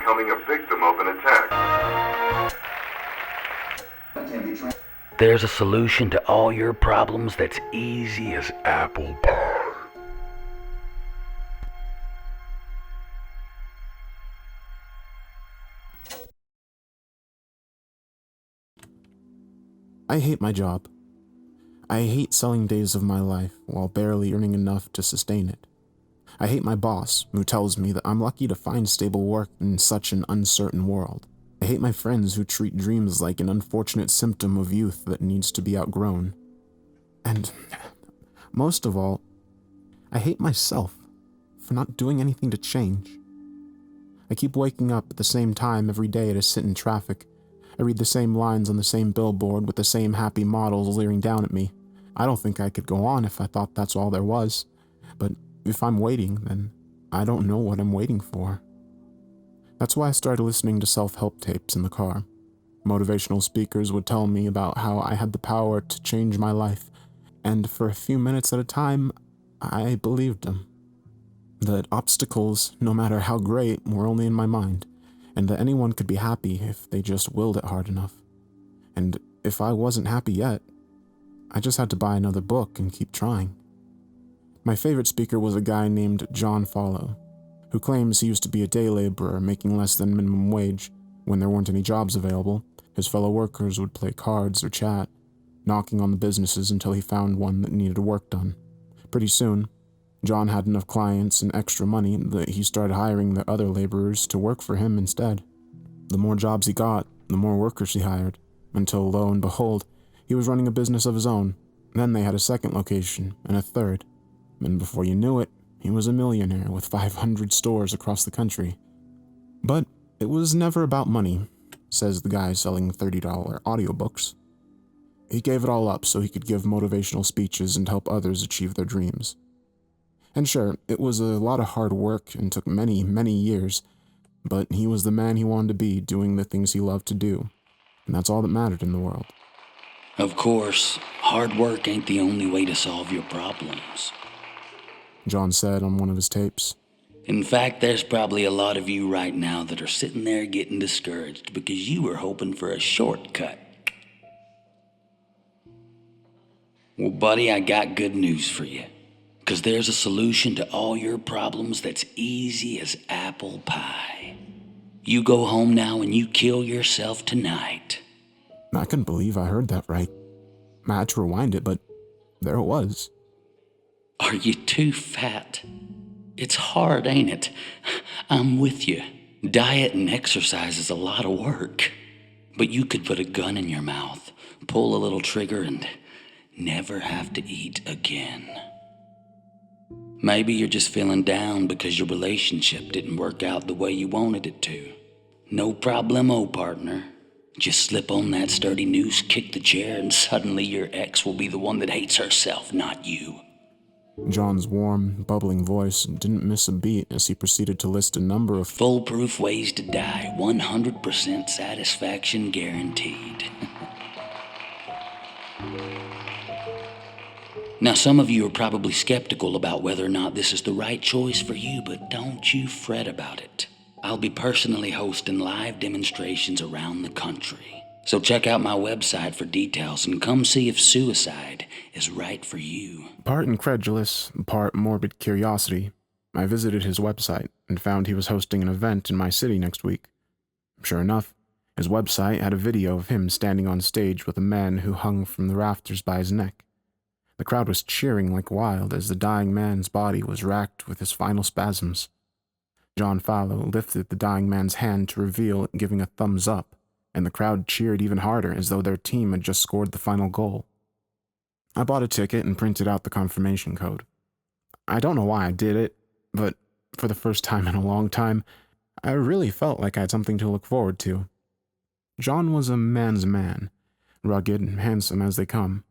becoming a victim of an attack. There's a solution to all your problems that's easy as apple pie. I hate my job. I hate selling days of my life while barely earning enough to sustain it. I hate my boss, who tells me that I'm lucky to find stable work in such an uncertain world. I hate my friends who treat dreams like an unfortunate symptom of youth that needs to be outgrown. And most of all, I hate myself for not doing anything to change. I keep waking up at the same time every day to sit in traffic. I read the same lines on the same billboard with the same happy models leering down at me. I don't think I could go on if I thought that's all there was. But if I'm waiting, then I don't know what I'm waiting for. That's why I started listening to self-help tapes in the car. Motivational speakers would tell me about how I had the power to change my life, and for a few minutes at a time, I believed them. That obstacles, no matter how great, were only in my mind, and that anyone could be happy if they just willed it hard enough. And if I wasn't happy yet, I just had to buy another book and keep trying. My favorite speaker was a guy named John Follow, who claims he used to be a day laborer making less than minimum wage. When there weren't any jobs available, his fellow workers would play cards or chat, knocking on the businesses until he found one that needed work done. Pretty soon, John had enough clients and extra money that he started hiring the other laborers to work for him instead. The more jobs he got, the more workers he hired, until lo and behold, he was running a business of his own. Then they had a second location, and a third. And before you knew it, he was a millionaire with 500 stores across the country. But it was never about money, says the guy selling $30 audiobooks. He gave it all up so he could give motivational speeches and help others achieve their dreams. And sure, it was a lot of hard work and took many, many years, but he was the man he wanted to be, doing the things he loved to do. And that's all that mattered in the world. Of course, hard work ain't the only way to solve your problems. John said on one of his tapes. In fact, there's probably a lot of you right now that are sitting there getting discouraged because you were hoping for a shortcut. Well, buddy, I got good news for you. Because there's a solution to all your problems that's easy as apple pie. You go home now and you kill yourself tonight. I couldn't believe I heard that right. I had to rewind it, but there it was. Are you too fat? It's hard, ain't it? I'm with you. Diet and exercise is a lot of work. But you could put a gun in your mouth, pull a little trigger, and never have to eat again. Maybe you're just feeling down because your relationship didn't work out the way you wanted it to. No problemo, partner. Just slip on that sturdy noose, kick the chair, and suddenly your ex will be the one that hates herself, not you. John's warm, bubbling voice didn't miss a beat as he proceeded to list a number of foolproof ways to die, 100% satisfaction guaranteed. Now, some of you are probably skeptical about whether or not this is the right choice for you, but don't you fret about it. I'll be personally hosting live demonstrations around the country. So check out my website for details and come see if suicide is right for you. Part incredulous, part morbid curiosity, I visited his website and found he was hosting an event in my city next week. Sure enough, his website had a video of him standing on stage with a man who hung from the rafters by his neck. The crowd was cheering like wild as the dying man's body was racked with his final spasms. John Fallow lifted the dying man's hand to reveal it, giving a thumbs up, and the crowd cheered even harder as though their team had just scored the final goal. I bought a ticket and printed out the confirmation code. I don't know why I did it, but for the first time in a long time, I really felt like I had something to look forward to. John was a man's man, rugged and handsome as they come.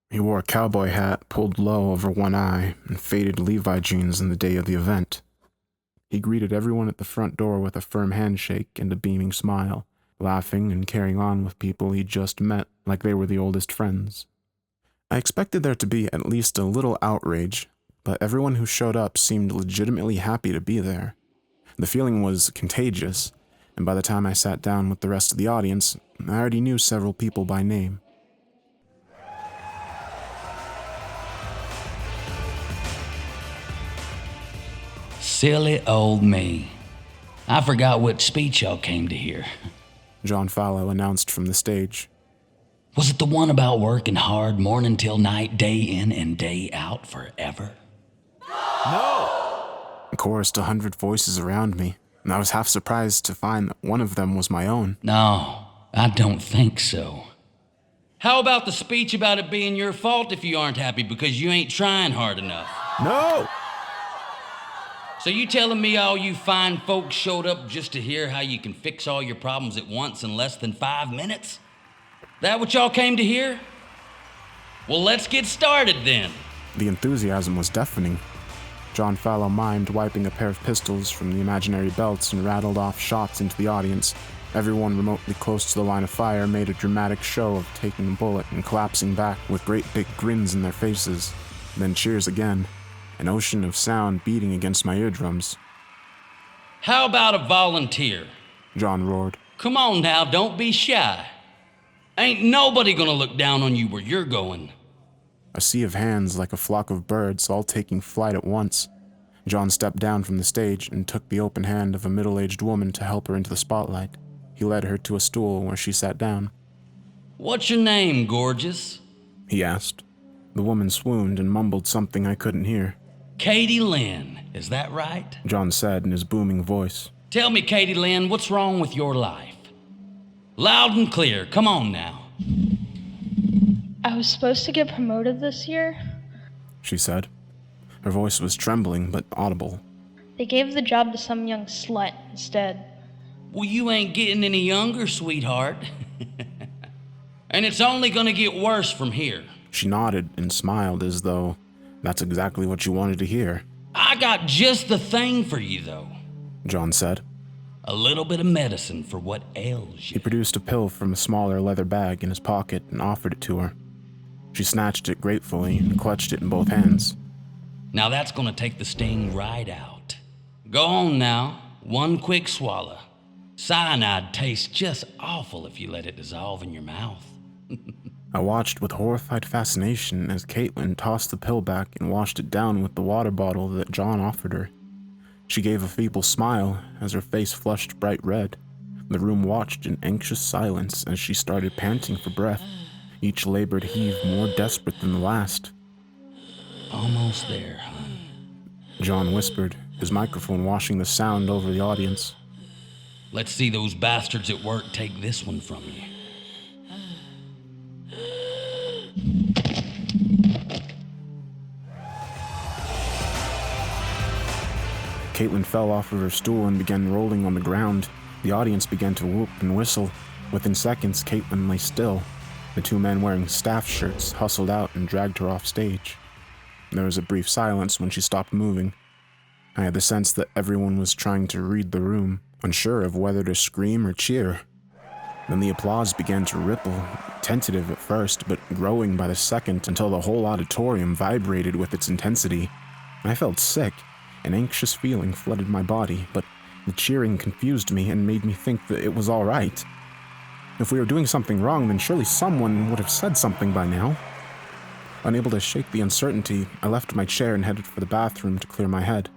He wore a cowboy hat pulled low over one eye and faded Levi jeans on the day of the event. He greeted everyone at the front door with a firm handshake and a beaming smile, laughing and carrying on with people he'd just met like they were the oldest friends. I expected there to be at least a little outrage, but everyone who showed up seemed legitimately happy to be there. The feeling was contagious, and by the time I sat down with the rest of the audience, I already knew several people by name. Silly old me. I forgot what speech y'all came to hear. John Fallow announced from the stage. Was it the one about working hard morning till night, day in and day out forever? Chorused 100 voices around me, and I was half surprised to find that one of them was my own. No, I don't think so. How about the speech about it being your fault if you aren't happy because you ain't trying hard enough? No! So you telling me all you fine folks showed up just to hear how you can fix all your problems at once in less than 5 minutes? That what y'all came to hear? Well, let's get started then. The enthusiasm was deafening. John Fallow mimed wiping a pair of pistols from the imaginary belts and rattled off shots into the audience. Everyone remotely close to the line of fire made a dramatic show of taking the bullet and collapsing back with great big grins in their faces. Then cheers again, an ocean of sound beating against my eardrums. How about a volunteer? John roared. Come on now, don't be shy. Ain't nobody gonna look down on you where you're going. A sea of hands like a flock of birds all taking flight at once. John stepped down from the stage and took the open hand of a middle-aged woman to help her into the spotlight. He led her to a stool where she sat down. What's your name, gorgeous? He asked. The woman swooned and mumbled something I couldn't hear. Katie Lynn, is that right? John said in his booming voice. Tell me, Katie Lynn, what's wrong with your life? Loud and clear, come on now. I was supposed to get promoted this year. She said. Her voice was trembling but audible. They gave the job to some young slut instead. Well, you ain't getting any younger, sweetheart. And it's only gonna get worse from here. She nodded and smiled as though that's exactly what you wanted to hear. I got just the thing for you, though. John said. A little bit of medicine for what ails He you. produced a pill from a smaller leather bag in his pocket and offered it to her. She snatched it gratefully and clutched it in both hands. Now that's gonna take the sting right out. Go on now, one quick swallow. Cyanide tastes just awful if you let it dissolve in your mouth. I watched with horrified fascination as Caitlin tossed the pill back and washed it down with the water bottle that John offered her. She gave a feeble smile as her face flushed bright red. The room watched in anxious silence as she started panting for breath, each labored heave more desperate than the last. Almost there, hon. John whispered, his microphone washing the sound over the audience. Let's see those bastards at work take this one from you. Caitlin fell off of her stool and began rolling on the ground. The audience began to whoop and whistle. Within seconds, Caitlin lay still. The two men wearing staff shirts hustled out and dragged her off stage. There was a brief silence when she stopped moving. I had the sense that everyone was trying to read the room, unsure of whether to scream or cheer. Then the applause began to ripple, tentative at first, but growing by the second until the whole auditorium vibrated with its intensity. I felt sick. An anxious feeling flooded my body, but the cheering confused me and made me think that it was all right. If we were doing something wrong, then surely someone would have said something by now. Unable to shake the uncertainty, I left my chair and headed for the bathroom to clear my head.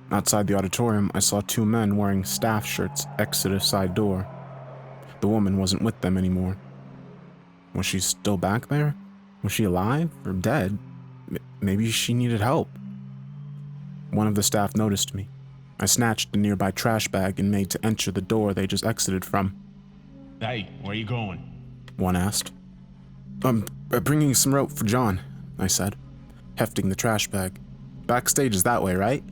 Outside the auditorium, I saw two men wearing staff shirts exit a side door. The woman wasn't with them anymore. Was she still back there? Was she alive or dead? Maybe she needed help. One of the staff noticed me. I snatched the nearby trash bag and made to enter the door they just exited from. Hey, where you going? One asked. I'm bringing some rope for John, I said, hefting the trash bag. Backstage is that way, right?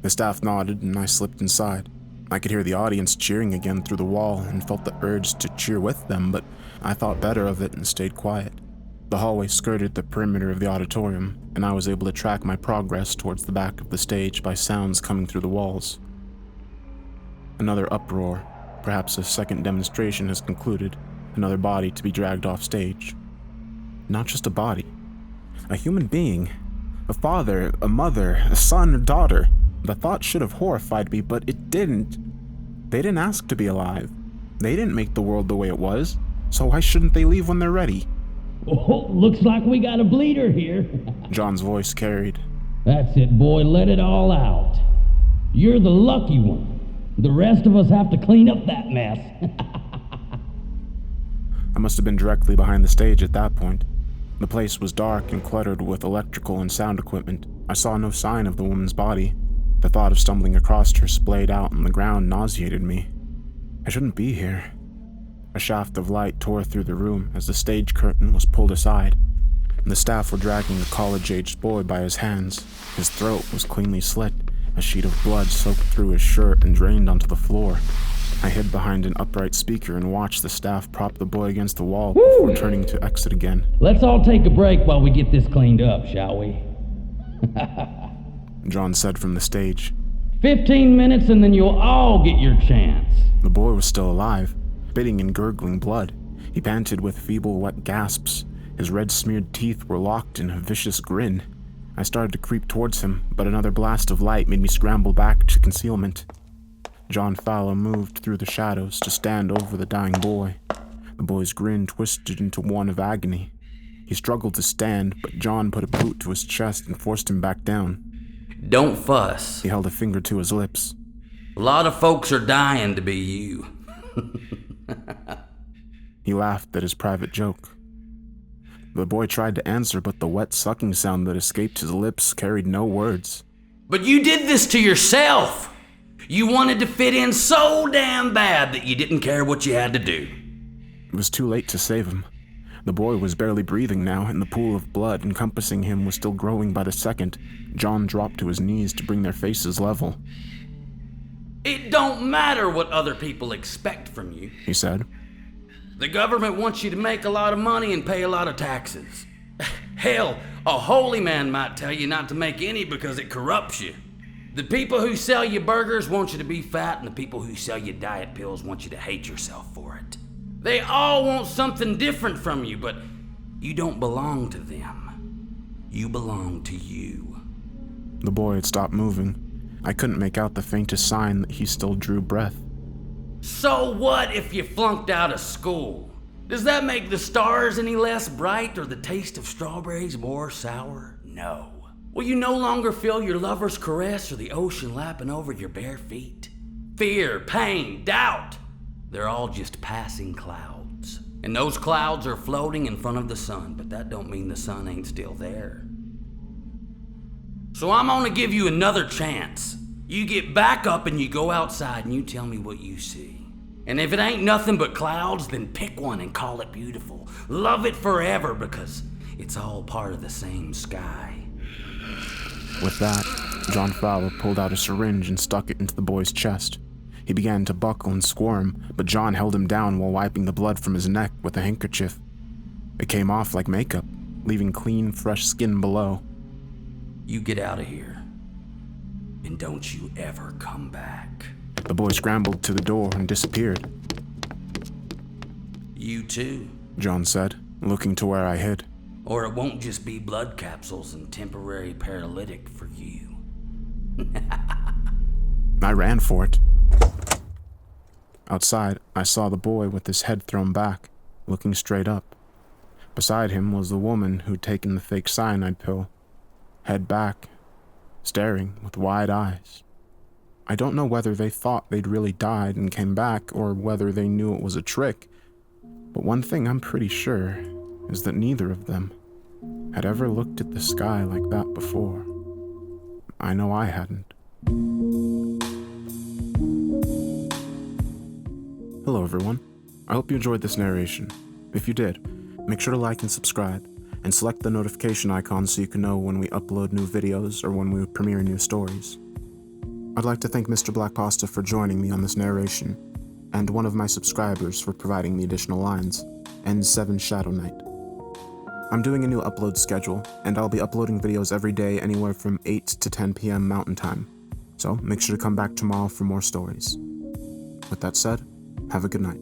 The staff nodded and I slipped inside. I could hear the audience cheering again through the wall and felt the urge to cheer with them, but I thought better of it and stayed quiet. The hallway skirted the perimeter of the auditorium, and I was able to track my progress towards the back of the stage by sounds coming through the walls. Another uproar. Perhaps a second demonstration has concluded, another body to be dragged off stage. Not just a body. A human being. A father, a mother, a son or daughter. The thought should have horrified me, but it didn't. They didn't ask to be alive. They didn't make the world the way it was, so why shouldn't they leave when they're ready? Oh, looks like we got a bleeder here. John's voice carried. That's it, boy, let it all out. You're the lucky one. The rest of us have to clean up that mess. I must have been directly behind the stage at that point. The place was dark and cluttered with electrical and sound equipment. I saw no sign of the woman's body. The thought of stumbling across her splayed out on the ground nauseated me. I shouldn't be here. A shaft of light tore through the room as the stage curtain was pulled aside. The staff were dragging a college-aged boy by his hands. His throat was cleanly slit. A sheet of blood soaked through his shirt and drained onto the floor. I hid behind an upright speaker and watched the staff prop the boy against the wall before turning to exit again. Let's all take a break while we get this cleaned up, shall we? John said from the stage. 15 minutes and then you'll all get your chance. The boy was still alive, spitting and gurgling blood. He panted with feeble, wet gasps. His red-smeared teeth were locked in a vicious grin. I started to creep towards him, but another blast of light made me scramble back to concealment. John Fowler moved through the shadows to stand over the dying boy. The boy's grin twisted into one of agony. He struggled to stand, but John put a boot to his chest and forced him back down. Don't fuss. He held a finger to his lips. A lot of folks are dying to be you. He laughed at his private joke. The boy tried to answer, but the wet sucking sound that escaped his lips carried no words. But you did this to yourself. You wanted to fit in so damn bad that you didn't care what you had to do. It was too late to save him. The boy was barely breathing now, and the pool of blood encompassing him was still growing by the second. John dropped to his knees to bring their faces level. It don't matter what other people expect from you, He said. The government wants you to make a lot of money and pay a lot of taxes. Hell, a holy man might tell you not to make any because it corrupts you. The people who sell you burgers want you to be fat, and the people who sell you diet pills want you to hate yourself for it. They all want something different from you, but you don't belong to them. You belong to you. The boy had stopped moving. I couldn't make out the faintest sign that he still drew breath. So what if you flunked out of school? Does that make the stars any less bright or the taste of strawberries more sour? No. Will you no longer feel your lover's caress or the ocean lapping over your bare feet? Fear, pain, doubt, they're all just passing clouds. And those clouds are floating in front of the sun, but that don't mean the sun ain't still there. So I'm gonna give you another chance. You get back up and you go outside and you tell me what you see. And if it ain't nothing but clouds, then pick one and call it beautiful. Love it forever because it's all part of the same sky. With that, John Fowler pulled out a syringe and stuck it into the boy's chest. He began to buckle and squirm, but John held him down while wiping the blood from his neck with a handkerchief. It came off like makeup, leaving clean, fresh skin below. You get out of here. And don't you ever come back. The boy scrambled to the door and disappeared. You too. John said, looking to where I hid. Or it won't just be blood capsules and temporary paralytic for you. I ran for it. Outside, I saw the boy with his head thrown back, looking straight up. Beside him was the woman who'd taken the fake cyanide pill, head back, staring with wide eyes. I don't know whether they thought they'd really died and came back, or whether they knew it was a trick, but one thing I'm pretty sure is that neither of them had ever looked at the sky like that before. I know I hadn't. Hello everyone. I hope you enjoyed this narration. If you did, make sure to like and subscribe, and select the notification icon so you can know when we upload new videos or when we premiere new stories. I'd like to thank Mr. Blackpasta for joining me on this narration, and one of my subscribers for providing the additional lines, and 7 Shadow Knight. I'm doing a new upload schedule, and I'll be uploading videos every day anywhere from 8 to 10 p.m. Mountain Time, so make sure to come back tomorrow for more stories. With that said, have a good night.